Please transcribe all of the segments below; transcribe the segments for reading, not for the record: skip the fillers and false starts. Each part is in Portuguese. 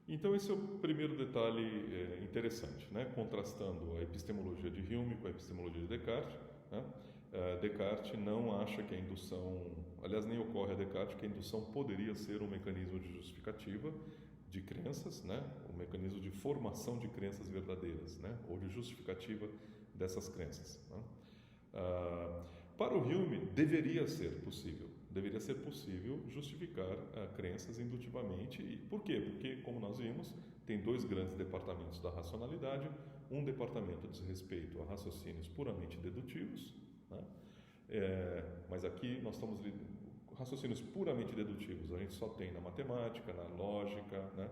Então, esse é o primeiro detalhe interessante, né? Contrastando a epistemologia de Hume com a epistemologia de Descartes. Né? Descartes não acha que a indução, aliás, nem ocorre a Descartes que a indução poderia ser um mecanismo de justificativa de crenças, né? Um mecanismo de formação de crenças verdadeiras, né? Ou de justificativa dessas crenças. Né? Ah, para o Hume, deveria ser possível justificar crenças indutivamente. E por quê? Porque, como nós vimos, tem dois grandes departamentos da racionalidade. Um departamento diz respeito a raciocínios puramente dedutivos, né? Mas aqui nós estamos raciocínios puramente dedutivos. A gente só tem na matemática, na lógica, né?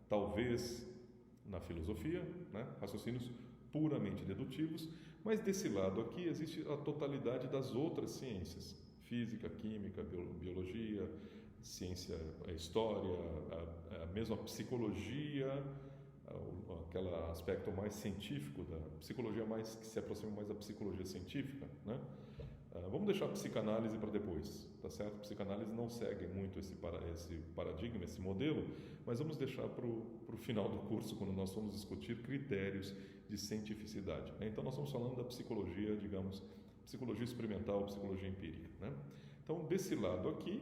Talvez na filosofia, né? Raciocínios puramente dedutivos, mas desse lado aqui existe a totalidade das outras ciências, física, química, biologia, ciência, a história, a mesma psicologia, aquele aspecto mais científico da psicologia mais que se aproxima mais da psicologia científica, né? Vamos deixar a psicanálise para depois, tá certo? A psicanálise não segue muito esse paradigma, esse modelo, mas vamos deixar para o final do curso, quando nós vamos discutir critérios de cientificidade, né? Então, nós estamos falando da psicologia, digamos, psicologia experimental, psicologia empírica, né? Então, desse lado aqui,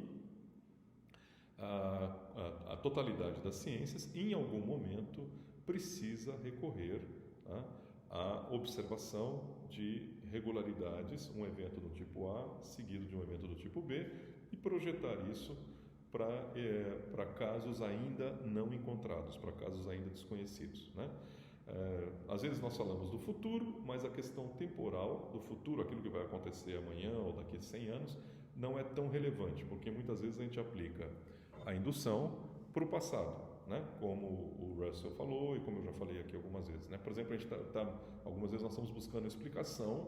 a totalidade das ciências, em algum momento, precisa recorrer, né, à observação de regularidades, um evento do tipo A seguido de um evento do tipo B, e projetar isso para casos ainda não encontrados, para casos ainda desconhecidos, né? Às vezes nós falamos do futuro, mas a questão temporal do futuro, aquilo que vai acontecer amanhã ou daqui a 100 anos, não é tão relevante, porque muitas vezes a gente aplica a indução para o passado, né? Como o Russell falou e como eu já falei aqui algumas vezes, né? Por exemplo, a gente algumas vezes nós estamos buscando explicação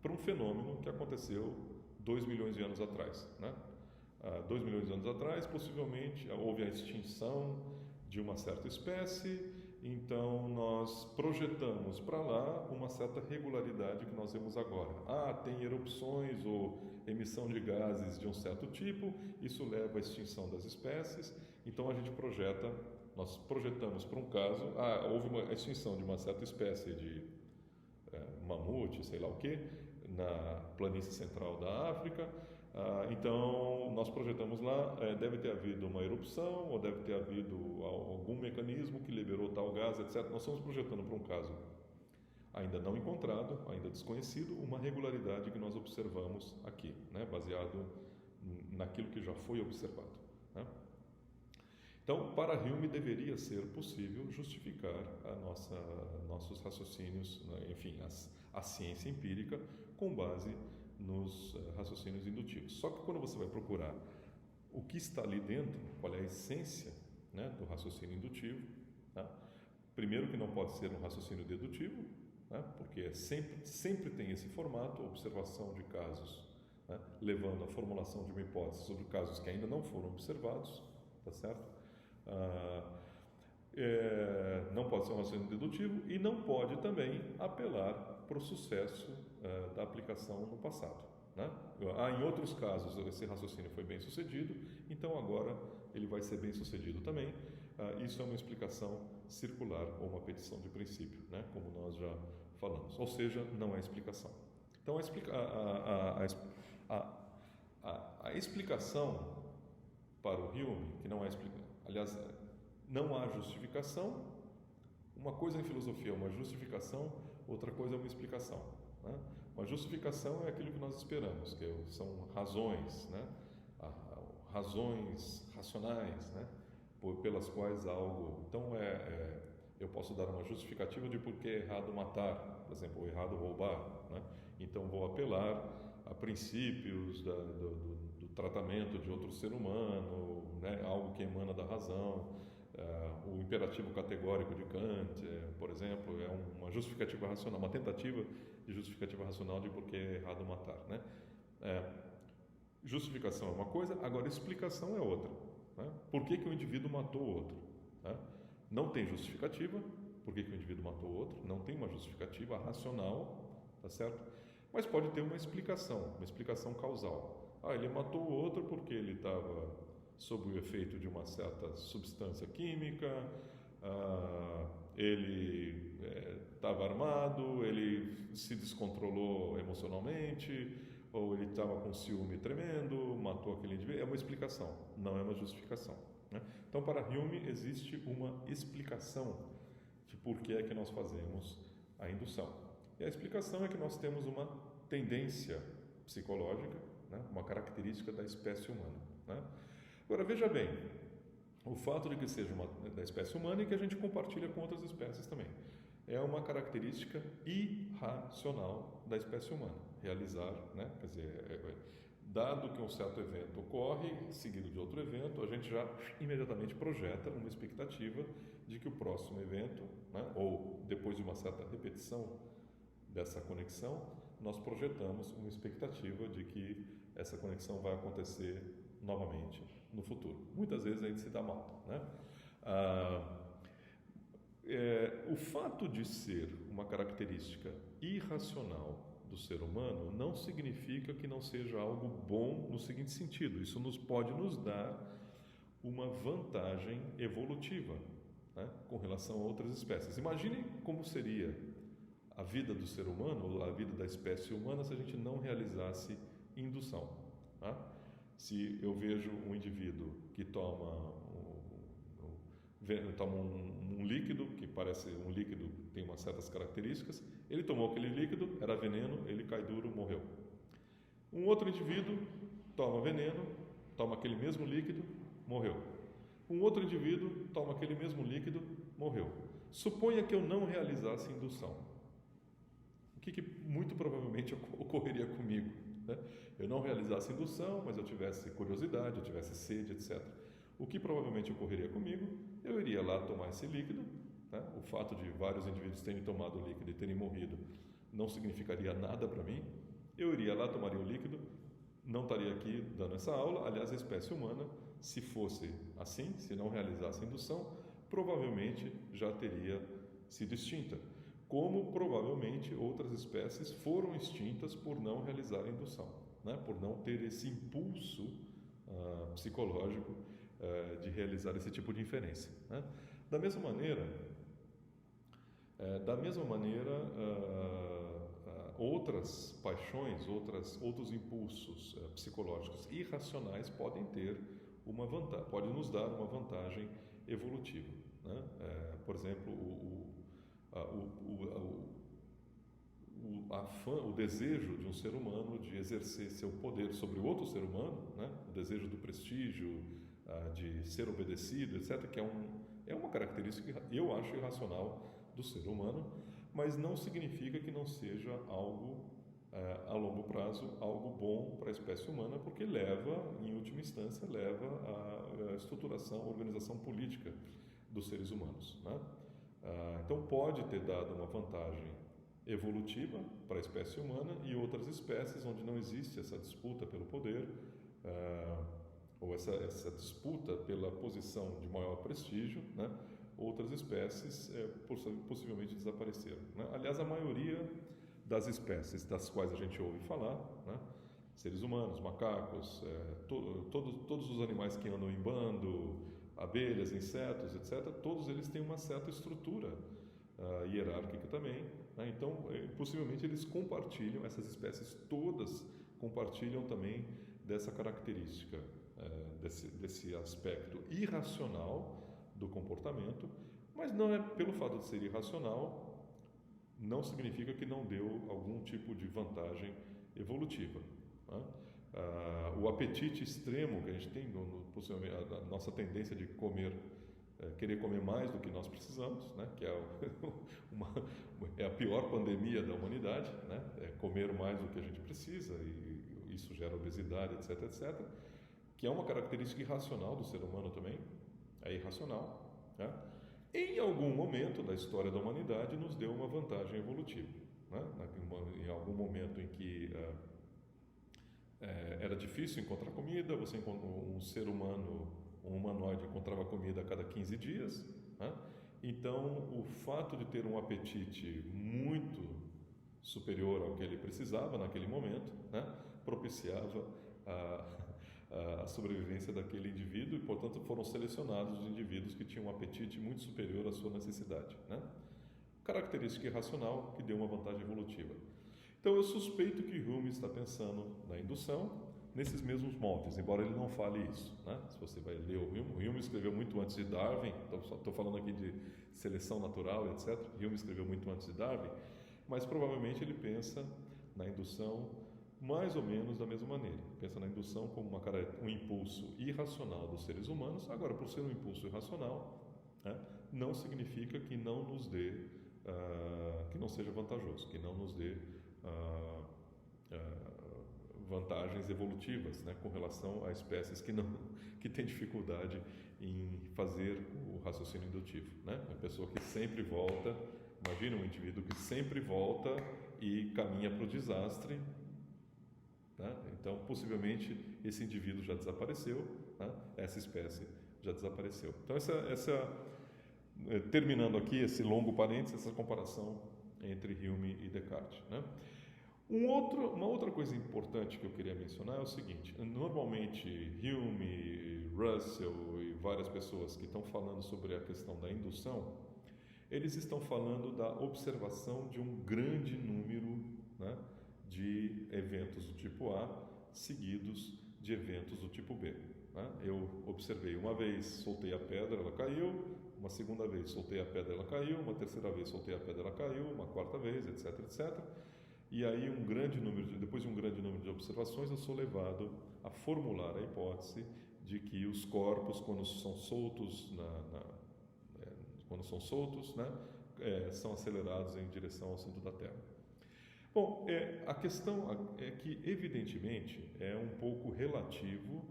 para um fenômeno que aconteceu 2 milhões de anos atrás, né? 2 milhões de anos atrás, possivelmente, houve a extinção de uma certa espécie, então nós projetamos para lá uma certa regularidade que nós vemos agora. Tem erupções ou emissão de gases de um certo tipo, isso leva à extinção das espécies, então nós projetamos para um caso, houve uma extinção de uma certa espécie de mamute, sei lá o que, na planície central da África. Então, nós projetamos lá, deve ter havido uma erupção ou deve ter havido algum mecanismo que liberou tal gás, etc. Nós estamos projetando para um caso ainda não encontrado, ainda desconhecido, uma regularidade que nós observamos aqui, né, baseado naquilo que já foi observado, né? Então, para Hume deveria ser possível justificar nossos raciocínios, né, enfim, a ciência empírica com base nos raciocínios indutivos. Só que quando você vai procurar o que está ali dentro, qual é a essência, né, do raciocínio indutivo, tá? Primeiro que não pode ser um raciocínio dedutivo, né, porque sempre tem esse formato, observação de casos, né, levando à formulação de uma hipótese sobre casos que ainda não foram observados, tá certo? Não pode ser um raciocínio dedutivo e não pode também apelar para o sucesso da aplicação no passado, né? Em outros casos esse raciocínio foi bem sucedido, então agora ele vai ser bem sucedido também. Isso é uma explicação circular ou uma petição de princípio, né? Como nós já falamos, ou seja, não é explicação. Então a explicação para o Hume, que não é explicação, aliás, não há justificação. Uma coisa em filosofia é uma justificação, outra coisa é uma explicação, né? Uma justificação é aquilo que nós esperamos, que são razões, né? Razões racionais, né? Pelas quais algo. Então, eu posso dar uma justificativa de por que é errado matar, por exemplo, ou errado roubar, né? Então, vou apelar a princípios do tratamento de outro ser humano, né? Algo que emana da razão. O imperativo categórico de Kant, por exemplo, é uma justificativa racional, uma tentativa de justificativa racional de por que é errado matar, né? Justificação é uma coisa, agora explicação é outra, né? Por que o indivíduo matou o outro, né? Não tem justificativa. Por que o indivíduo matou o outro? Não tem uma justificativa racional, tá certo? Mas pode ter uma explicação causal. Ele matou o outro porque ele estava sob o efeito de uma certa substância química, ele estava armado, ele se descontrolou emocionalmente, ou ele estava com ciúme tremendo, matou aquele indivíduo. É uma explicação, não é uma justificação, né? Então, para Hume, existe uma explicação de por que é que nós fazemos a indução. E a explicação é que nós temos uma tendência psicológica, né? Uma característica da espécie humana, né? Agora, veja bem, o fato de que seja da espécie humana e que a gente compartilha com outras espécies também. É uma característica irracional da espécie humana. Realizar, né? Quer dizer, dado que um certo evento ocorre, seguido de outro evento, a gente já imediatamente projeta uma expectativa de que o próximo evento, né? Ou depois de uma certa repetição dessa conexão, nós projetamos uma expectativa de que essa conexão vai acontecer novamente no futuro. Muitas vezes a gente se dá mal, né? O fato de ser uma característica irracional do ser humano não significa que não seja algo bom no seguinte sentido: isso pode nos dar uma vantagem evolutiva, né, com relação a outras espécies. Imagine como seria a vida do ser humano, ou a vida da espécie humana, se a gente não realizasse indução, tá? Se eu vejo um indivíduo que toma um líquido, que parece um líquido, tem umas certas características, ele tomou aquele líquido, era veneno, ele cai duro, morreu. Um outro indivíduo toma veneno, toma aquele mesmo líquido, morreu. Um outro indivíduo toma aquele mesmo líquido, morreu. Suponha que eu não realizasse indução. O que muito provavelmente ocorreria comigo, né? Eu não realizasse indução, mas eu tivesse curiosidade, eu tivesse sede, etc. O que provavelmente ocorreria comigo? Eu iria lá tomar esse líquido, né? O fato de vários indivíduos terem tomado o líquido e terem morrido não significaria nada para mim. Eu iria lá, tomaria o líquido, não estaria aqui dando essa aula. Aliás, a espécie humana, se fosse assim, se não realizasse indução, provavelmente já teria sido extinta. Como provavelmente outras espécies foram extintas por não realizar indução, né? Por não ter esse impulso psicológico de realizar esse tipo de inferência, né? Da mesma maneira, outras paixões, outros impulsos psicológicos irracionais podem ter uma vantagem, pode nos dar uma vantagem evolutiva, né? Por exemplo, o desejo de um ser humano de exercer seu poder sobre o outro ser humano, né? O desejo do prestígio, de ser obedecido, etc., que é uma característica, eu acho, irracional do ser humano, mas não significa que não seja algo, a longo prazo, algo bom para a espécie humana, porque leva, em última instância, leva à estruturação, à organização política dos seres humanos, né? Então pode ter dado uma vantagem evolutiva para a espécie humana, e outras espécies onde não existe essa disputa pelo poder, ou essa disputa pela posição de maior prestígio, né? Outras espécies possivelmente desapareceram, né? Aliás, a maioria das espécies das quais a gente ouve falar, né? Seres humanos, macacos, todos os animais que andam em bando, abelhas, insetos, etc., todos eles têm uma certa estrutura hierárquica também, né? Então, possivelmente eles compartilham, essas espécies todas compartilham também dessa característica, desse aspecto irracional do comportamento, mas não é pelo fato de ser irracional, não significa que não deu algum tipo de vantagem evolutiva, né? O apetite extremo que a gente tem, possivelmente a nossa tendência de querer comer mais do que nós precisamos, né? Que é a pior pandemia da humanidade, né? É comer mais do que a gente precisa, e isso gera obesidade, etc., etc., que é uma característica irracional do ser humano também, é irracional, né? Em algum momento da história da humanidade nos deu uma vantagem evolutiva, né? Em algum momento em que era difícil encontrar comida, um ser humano, um humanoide, encontrava comida a cada 15 dias, né? Então, o fato de ter um apetite muito superior ao que ele precisava naquele momento, né? Propiciava a sobrevivência daquele indivíduo e, portanto, foram selecionados os indivíduos que tinham um apetite muito superior à sua necessidade, né? Característica irracional que deu uma vantagem evolutiva. Então, eu suspeito que Hume está pensando na indução nesses mesmos moldes, embora ele não fale isso, né? Se você vai ler o Hume escreveu muito antes de Darwin, então só estou falando aqui de seleção natural, etc. Hume escreveu muito antes de Darwin, mas provavelmente ele pensa na indução mais ou menos da mesma maneira. Pensa na indução como um impulso irracional dos seres humanos. Agora, por ser um impulso irracional, né, não significa que não nos dê, que não seja vantajoso, que não nos dê vantagens evolutivas, né, com relação a espécies que têm dificuldade em fazer o raciocínio indutivo, né? Uma pessoa que sempre volta, imagina um indivíduo que sempre volta e caminha para o desastre, né? Então, possivelmente, esse indivíduo já desapareceu, né? Essa espécie já desapareceu. Então, terminando aqui esse longo parênteses, essa comparação entre Hume e Descartes, né? Uma outra coisa importante que eu queria mencionar é o seguinte: normalmente Hume, Russell e várias pessoas que estão falando sobre a questão da indução, eles estão falando da observação de um grande número, né, de eventos do tipo A seguidos de eventos do tipo B, né? Eu observei uma vez, soltei a pedra, ela caiu, uma segunda vez soltei a pedra, ela caiu, uma terceira vez soltei a pedra, ela caiu, uma quarta vez, etc, etc. E aí, depois de um grande número de observações, eu sou levado a formular a hipótese de que os corpos, quando são soltos, né, são acelerados em direção ao centro da Terra. Bom, a questão é que, evidentemente, é um pouco relativo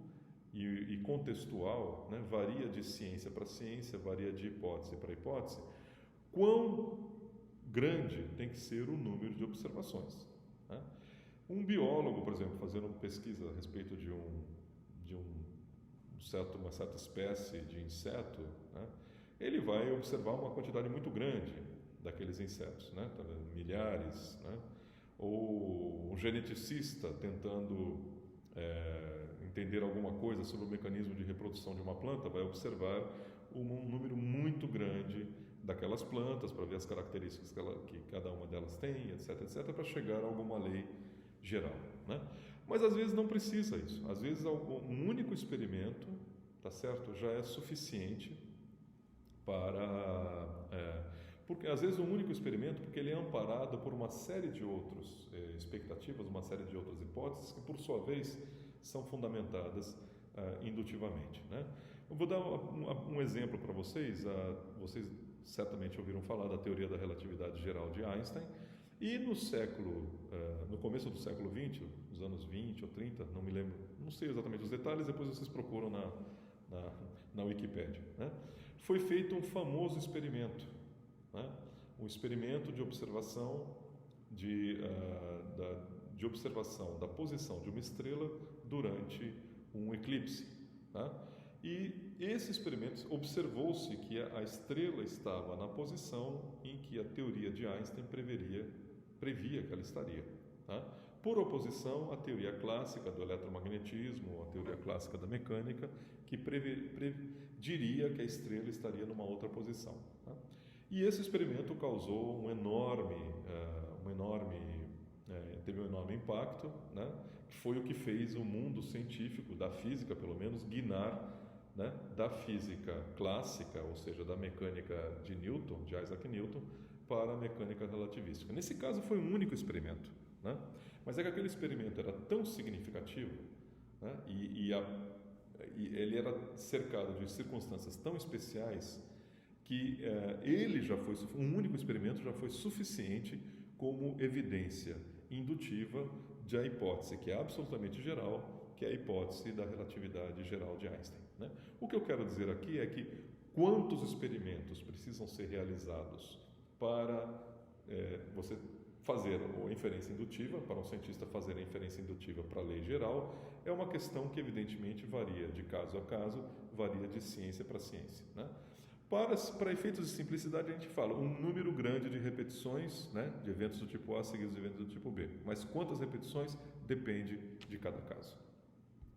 e contextual, né, varia de ciência para ciência, varia de hipótese para hipótese, quão grande tem que ser o número de observações, né? Um biólogo, por exemplo, fazendo uma pesquisa a respeito de uma certa espécie de inseto, né, ele vai observar uma quantidade muito grande daqueles insetos, né, milhares, né? Ou um geneticista tentando entender alguma coisa sobre o mecanismo de reprodução de uma planta vai observar um número muito grande daquelas plantas para ver as características que cada uma delas tem, etc, etc, para chegar a alguma lei geral, né? Mas às vezes não precisa isso. Às vezes um único experimento, tá certo, já é suficiente para porque às vezes um único experimento, porque ele é amparado por uma série de outras expectativas, uma série de outras hipóteses que por sua vez são fundamentadas indutivamente, né? Eu vou dar um exemplo para vocês. Vocês certamente ouviram falar da teoria da relatividade geral de Einstein, e no começo do século XX, nos anos 20 ou 30, não me lembro, não sei exatamente os detalhes, depois vocês procuram na Wikipédia, né? Foi feito um famoso experimento, né? Um experimento de observação de observação da posição de uma estrela durante um eclipse, né? E esse experimento observou-se que a estrela estava na posição em que a teoria de Einstein previa que ela estaria, tá? Por oposição à teoria clássica do eletromagnetismo, à teoria clássica da mecânica, que diria que a estrela estaria numa outra posição, tá? E esse experimento causou teve um enorme impacto, né? Que foi o que fez o mundo científico, da física pelo menos, guinar, né, da física clássica, ou seja, da mecânica de Newton, de Isaac Newton, para a mecânica relativística. Nesse caso foi um único experimento, né? Mas é que aquele experimento era tão significativo, né, e ele era cercado de circunstâncias tão especiais que um único experimento já foi suficiente como evidência indutiva da hipótese que é absolutamente geral, que é a hipótese da relatividade geral de Einstein, né? O que eu quero dizer aqui é que quantos experimentos precisam ser realizados para você fazer a inferência indutiva, para um cientista fazer a inferência indutiva para a lei geral, é uma questão que evidentemente varia de caso a caso, varia de ciência para ciência, né? Para efeitos de simplicidade, a gente fala um número grande de repetições, né, de eventos do tipo A seguidos de eventos do tipo B. Mas quantas repetições depende de cada caso.